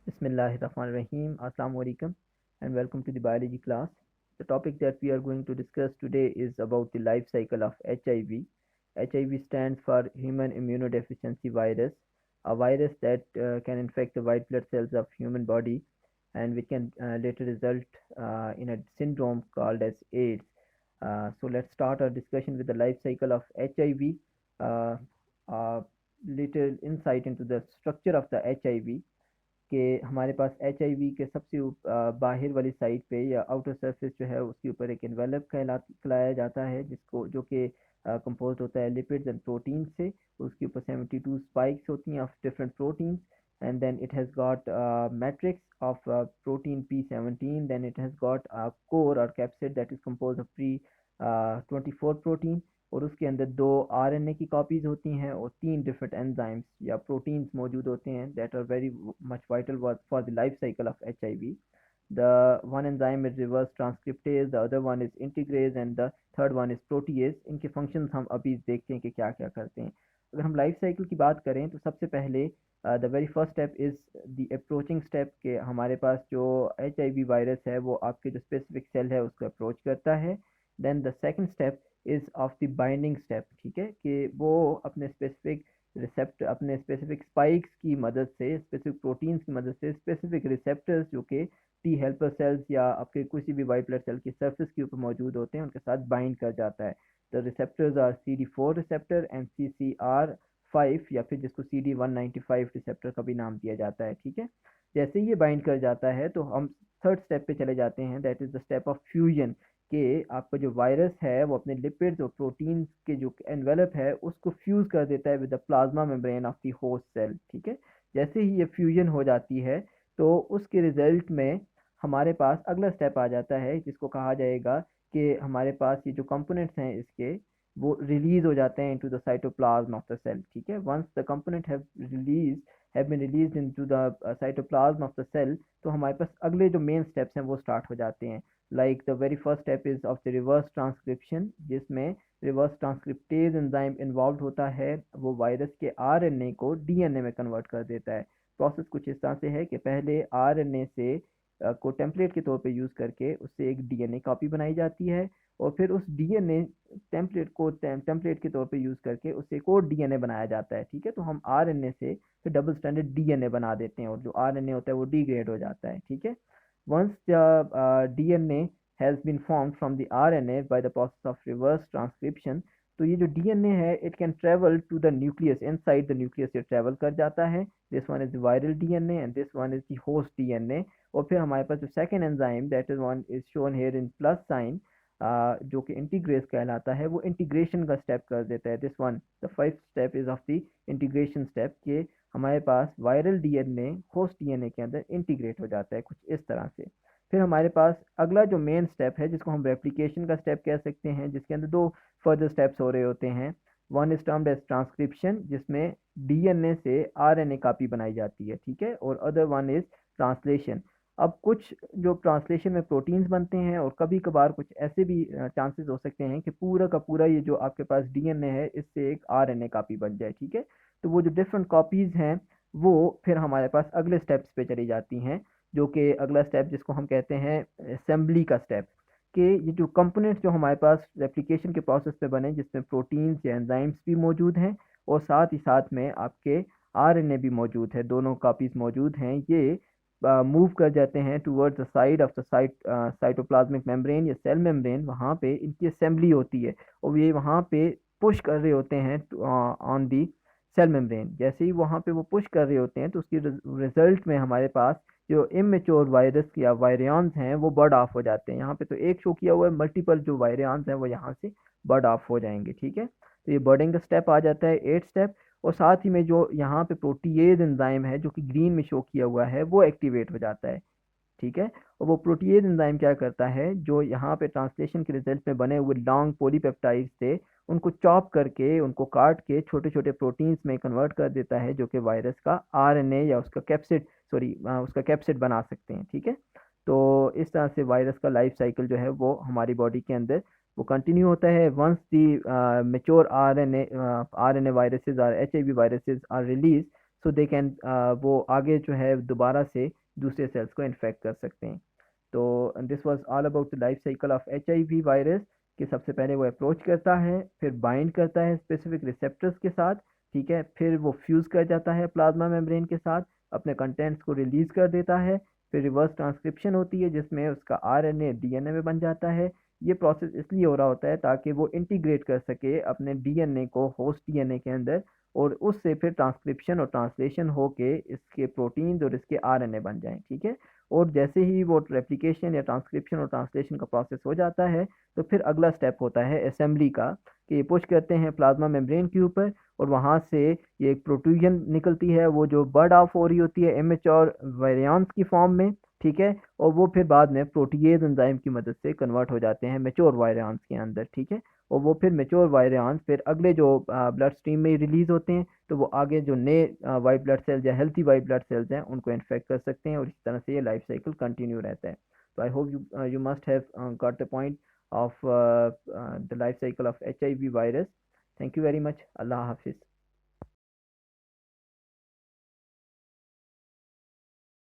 Bismillahirrahmanirrahim. Assalamu alaikum and welcome to the biology class. The topic that we are going to discuss today is about the life cycle of HIV. HIV stands for Human Immunodeficiency Virus, a virus that can infect the white blood cells of human body and which can later result in a syndrome called as AIDS. So let's start our discussion with the life cycle of HIV. Uh, a little insight into the structure of the HIV कि हमारे पास H I we के सबसे बाहर वाली side पे या outer surface जो है उसके ऊपर एक एनवेलप कहलाया जाता है जिसको जो कि कंपोज होता है लिपिड्स एंड प्रोटीन से। उसके ऊपर 72 स्पाइक्स होती हैं of different proteins and then it has got matrix of protein P17, then it has got a core or capsid that is composed of pre 24 protein और उसके अंदर 2 आरएनए की copies होती हैं और 3 डिफरेंट एंजाइम्स या प्रोटीन्स मौजूद होते हैं that are very much vital for the life cycle of HIV. The one enzyme is reverse transcriptase, the other one is integrase and the third one is protease। इनके functions हम अभी देखते हैं कि क्या क्या करते हैं। अगर हम लाइफ साइकिल की बात करें तो सबसे पहले the very first step is the approaching step के हमारे पास जो एच आई वी वायरस है वो आपके जो स्पेसिफिक सेल है उसको अप्रोच करता है। Then the second step is of the binding step, ठीक है, कि वो अपने स्पेसिफिक रिसेप्टर अपने स्पेसिफिक स्पाइक्स की मदद से स्पेसिफिक प्रोटीन्स की मदद से स्पेसिफिक रिसेप्टर्स जो कि टी हेल्पर सेल्स या आपके किसी भी वाइट ब्लड सेल की सरफेस के ऊपर मौजूद होते हैं उनके साथ बाइंड कर जाता है। The receptors are CD4 receptor and CCR5 या फिर जिसको CD195 रिसेप्टर का भी नाम दिया जाता है, ठीक है। जैसे ही ये बाइंड कर जाता है तो हम थर्ड स्टेप पे चले जाते हैं, that is the step of fusion, कि आपका जो वायरस है वो अपने लिपिड्स और प्रोटीन्स के जो एनवेलप है उसको फ्यूज कर देता है with the plasma membrane of the host cell, ठीक है। जैसे ही ये फ्यूजन हो जाती है तो उसके रिजल्ट में हमारे पास अगला स्टेप आ जाता है जिसको कहा जाएगा कि हमारे पास ये जो कंपोनेंट्स हैं इसके वो रिलीज हो जाते हैं into the cytoplasm of the cell, ठीक है। Once the component have been released into the cytoplasm of the cell तो हमारे पास अगले जो मेन स्टेप्स हैं वो स्टार्ट हो जाते हैं। Like the very first step is of the reverse transcription, जिसमें रिवर्स ट्रांसक्रिप्टेज एंजाइम इन्वॉल्व होता है। वो वायरस के आरएनए को डीएनए में कन्वर्ट कर देता है। प्रोसेस कुछ इस तरह से है कि पहले आरएनए से को टेम्पलेट के तौर पे यूज़ करके उससे एक डीएनए कॉपी बनाई जाती है और फिर उस डीएनए टेम्पलेट के तौर पे यूज़ करके उससे एक और डीएनए बनाया जाता है, ठीक है। तो हम आरएनए से फिर डबल स्टैंडर्ड डीएनए बना देते हैं और जो आरएनए होता है वो डिग्रेड हो जाता है, ठीक है। Once the DNA has been formed from the RNA by the process of reverse transcription, तो ये जो डीएनए है it can travel to the nucleus, inside the nucleus ये ट्रेवल कर जाता है। This one is viral DNA and this one is the host DNA. और फिर हमारे पास जो second enzyme that is one is shown here in plus sign, जो कि इंटीग्रेस कहलाता है, वो इंटीग्रेशन का स्टेप कर देता है। This one the first step is of the integration step, के हमारे पास वायरल डीएनए होस्ट डीएनए के अंदर इंटीग्रेट हो जाता है कुछ इस तरह से। फिर हमारे पास अगला जो मेन स्टेप है जिसको हम रेप्लिकेशन का स्टेप कह सकते हैं, जिसके अंदर 2 फर्दर स्टेप्स हो रहे होते हैं। One is termed as transcription, जिसमें डीएनए से आरएनए कॉपी बनाई जाती है, ठीक है, और अदर वन इज ट्रांसलेशन। अब कुछ जो ट्रांसलेशन में प्रोटीन्स बनते हैं और कभी कभार कुछ ऐसे भी चांसेस हो सकते हैं कि पूरा का पूरा ये जो आपके पास डीएनए है इससे एक आरएनए कॉपी बन जाए, ठीक है। तो वो जो डिफरेंट कॉपीज हैं वो फिर हमारे पास अगले स्टेप्स पे चली जाती हैं, जो कि अगला स्टेप जिसको हम कहते हैं असेंबली का स्टेप, कि ये जो कंपोनेंट्स जो हमारे पास रेप्लिकेशन के प्रोसेस पे बने जिसमें प्रोटीन्स या एंजाइम्स भी मौजूद हैं और साथ ही साथ में आपके आरएनए भी मौजूद है, दोनों कॉपीज मौजूद हैं, ये मूव कर जाते हैं towards the side of the cytoplasmic membrane या सेल मेम्ब्रेन। वहाँ पे इनकी असेंबली होती है और ये वहाँ पे पुश कर रहे होते हैं ऑन दी सेल मेम्ब्रेन। जैसे ही वहाँ पे वो पुश कर रहे होते हैं तो उसकी रिजल्ट में हमारे पास जो इमेच्योर वायरस या वायरियंस हैं वो बर्ड ऑफ हो जाते हैं। यहाँ पे तो एक शो किया हुआ है, मल्टीपल जो वायरियंस हैं वो यहाँ से बर्ड ऑफ हो जाएंगे, ठीक है। तो ये बर्डिंग का स्टेप आ जाता है 8 स्टेप। और साथ ही में जो यहाँ पे प्रोटीएज एंजाइम है जो कि ग्रीन में शो किया हुआ है वो एक्टिवेट हो जाता है, ठीक है। और वो प्रोटीएज एंजाइम क्या करता है, जो यहाँ पे ट्रांसलेशन के रिजल्ट में बने हुए लॉन्ग पॉलीपेप्टाइड्स थे उनको चॉप करके उनको काट के छोटे छोटे प्रोटीन्स में कन्वर्ट कर देता है जो कि वायरस का आरएनए या उसका कैप्सिड उसका कैप्सिड बना सकते हैं, ठीक है। तो इस तरह से वायरस का लाइफ साइकिल जो है वो हमारी बॉडी के अंदर वो कंटिन्यू होता है। Once the mature RNA viruses are HIV viruses are release, so they can वो आगे जो है दोबारा से दूसरे सेल्स को इन्फेक्ट कर सकते हैं। तो this was all about the life cycle of HIV virus, कि सबसे पहले वो अप्रोच करता है, फिर बाइंड करता है स्पेसिफिक रिसेप्टर्स के साथ, ठीक है, फिर वो फ्यूज़ कर जाता है प्लाज्मा मेम्ब्रेन के साथ, अपने कंटेंट्स को रिलीज़ कर देता है, फिर रिवर्स ट्रांसक्रिप्शन होती है जिसमें उसका RNA DNA में बन जाता है। ये प्रोसेस इसलिए हो रहा होता है ताकि वो इंटीग्रेट कर सके अपने DNA को होस्ट DNA के अंदर, और उससे फिर ट्रांसक्रिप्शन और ट्रांसलेशन होके इसके प्रोटीन्स और इसके RNA बन जाएं, ठीक है। और जैसे ही वो रेप्लिकेशन या ट्रांसक्रिप्शन और ट्रांसलेशन का प्रोसेस हो जाता है, तो फिर अगला स्टेप होता है असेंबली का, कि ये पुश करते हैं प्लाज्मा मेम्ब्रेन के ऊपर, और वहाँ से ये एक प्रोट्रूजन निकलती है, वो जो बर्ड ऑफ हो रही होती है इमेच्योर वायरियंस की फॉर्म में, ठीक है। और वो फिर बाद में प्रोटीएज एंजाइम की मदद से कन्वर्ट हो जाते हैं मेच्योर वायरियंस के अंदर, ठीक है। और वो फिर मेच्योर वायरियंस फिर अगले जो ब्लड स्ट्रीम में रिलीज होते हैं, तो वो आगे जो नए वाइट ब्लड सेल्स या हेल्थी वाइट ब्लड सेल्स हैं उनको इन्फेक्ट कर सकते हैं, और इस तरह से ये लाइफ साइकिल कंटिन्यू रहता है। तो I hope you must have got the point of the life cycle of HIV virus. Thank you very much. Allah Hafiz.